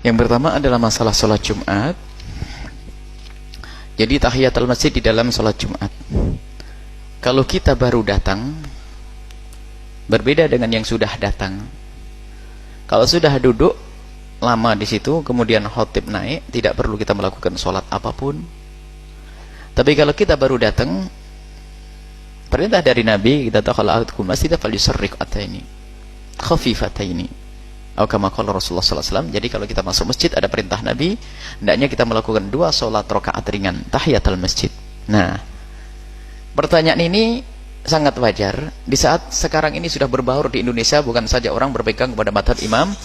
Yang pertama adalah masalah sholat Jumat. Jadi tahiyatul masjid di dalam sholat Jumat, kalau kita baru datang, berbeda dengan yang sudah datang. Kalau sudah duduk lama di situ, kemudian khotib naik, tidak perlu kita melakukan sholat apapun. Tapi kalau kita baru datang, perintah dari Nabi, kita tahu kalau ahadukum masjid falyusarrik ataini khafifataini. Atau kama qala Rasulullah sallallahu alaihi wasallam. Jadi kalau kita masuk masjid ada perintah Nabi, hendaknya kita melakukan 2 sholat rakaat ringan tahiyatul masjid. Nah, pertanyaan ini sangat wajar di saat sekarang ini sudah berbaur di Indonesia bukan saja orang berpegang kepada mazhab Imam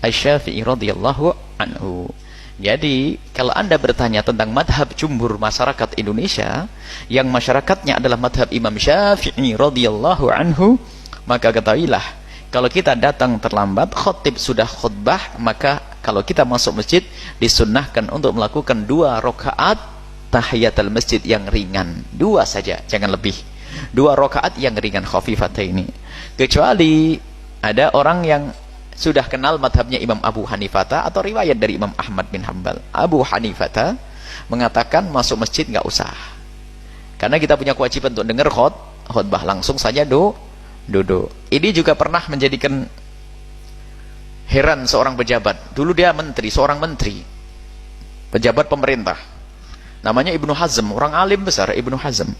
Asy-Syafi'i radhiyallahu anhu. Jadi kalau Anda bertanya tentang mazhab jumhur masyarakat Indonesia yang masyarakatnya adalah mazhab Imam Syafi'i radhiyallahu anhu, maka ketahuilah kalau kita datang terlambat, khotib sudah khutbah, maka kalau kita masuk masjid disunnahkan untuk melakukan 2 rakaat tahiyatul masjid yang ringan, 2 saja, jangan lebih. 2 rakaat yang ringan khafifataini. Kecuali ada orang yang sudah kenal madhabnya Imam Abu Hanifah atau riwayat dari Imam Ahmad bin Hanbal. Abu Hanifah mengatakan masuk masjid nggak usah, karena kita punya kewajiban untuk dengar khutbah, langsung saja duduk. Ini juga pernah menjadikan heran seorang pejabat. Dulu dia menteri, seorang menteri, pejabat pemerintah, namanya Ibnu Hazm, orang alim besar Ibnu Hazm.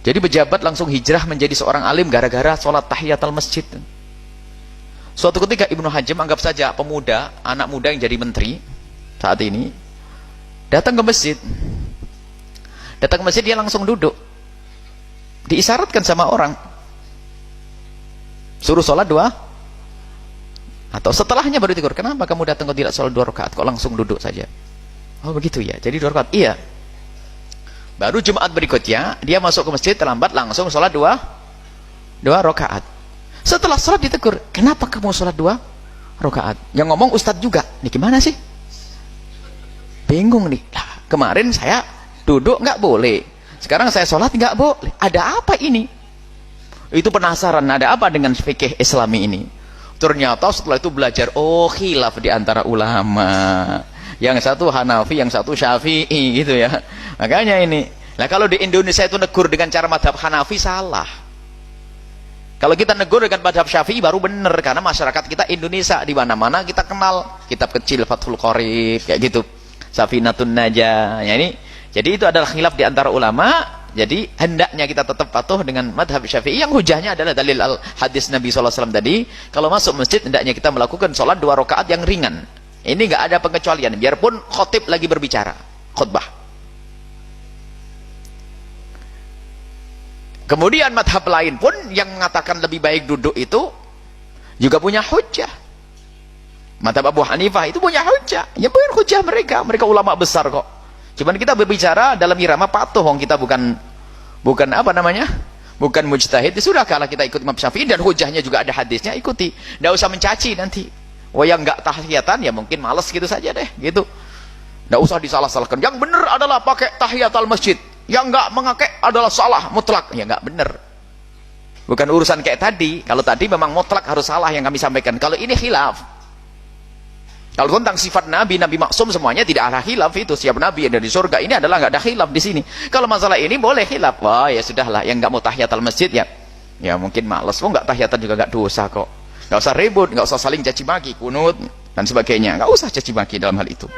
Jadi pejabat langsung hijrah menjadi seorang alim gara-gara sholat tahiyatul masjid. Suatu ketika Ibnu Hazm, anggap saja pemuda, anak muda yang jadi menteri saat ini, datang ke masjid. Datang ke masjid, dia langsung duduk. Diisyaratkan sama orang, suruh sholat 2, atau setelahnya baru ditegur, kenapa kamu datang kok tidak sholat 2 rakaat, kok langsung duduk saja? Oh begitu ya, jadi 2 rakaat. Iya. Baru Jumat berikutnya dia masuk ke masjid terlambat, langsung sholat 2 rakaat. Setelah sholat ditegur, kenapa kamu sholat 2 rakaat? Yang ngomong ustadz juga, ini gimana sih? Bingung nih. Lah, kemarin saya duduk nggak boleh, sekarang saya sholat nggak boleh, ada apa ini? Itu penasaran, ada apa dengan fikih Islami ini? Ternyata setelah itu belajar, oh khilaf di antara ulama, yang satu Hanafi, yang satu Syafi'i gitu ya. Makanya ini, nah kalau di Indonesia itu negur dengan cara madhab Hanafi salah. Kalau kita negur dengan madhab Syafi'i baru benar, karena masyarakat kita Indonesia di mana-mana kita kenal kitab kecil Fathul Qorib kayak gitu, Safinatun Najah. Ya ini, jadi itu adalah khilaf di antara ulama. Jadi hendaknya kita tetap patuh dengan madhab Syafi'i yang hujahnya adalah dalil hadis Nabi SAW tadi. Kalau masuk masjid hendaknya kita melakukan sholat 2 rakaat yang ringan. Ini nggak ada pengecualian, biarpun khotib lagi berbicara khutbah. Kemudian madhab lain pun yang mengatakan lebih baik duduk itu juga punya hujah. Madhab Abu Hanifah itu punya hujah, ya bukan hujah mereka ulama besar kok. Cuman kita berbicara dalam irama patuh, kita bukan apa namanya, bukan mujtahid. Sudah, kalau kita ikut Imam Syafi'i dan hujahnya juga ada hadisnya, ikuti. Nggak usah mencaci nanti. Yang nggak tahiyatan ya mungkin malas gitu saja deh, gitu. Nggak usah disalah-salahkan. Yang benar adalah pakai tahiyatul masjid, yang nggak memakai adalah salah mutlak. Ya nggak benar. Bukan urusan kayak tadi. Kalau tadi memang mutlak harus salah yang kami sampaikan. Kalau ini khilaf. Kalau tentang sifat Nabi maksum semuanya tidak ada khilaf itu. Siapa Nabi yang dari surga ini adalah nggak ada khilaf di sini. Kalau masalah ini boleh khilaf. Wah ya sudahlah, yang nggak mau tahiyatul masjid ya mungkin malas. Nggak tahiyatan juga nggak dosa kok. Nggak usah ribut, nggak usah saling caci maki, kunut dan sebagainya. Nggak usah caci maki dalam hal itu.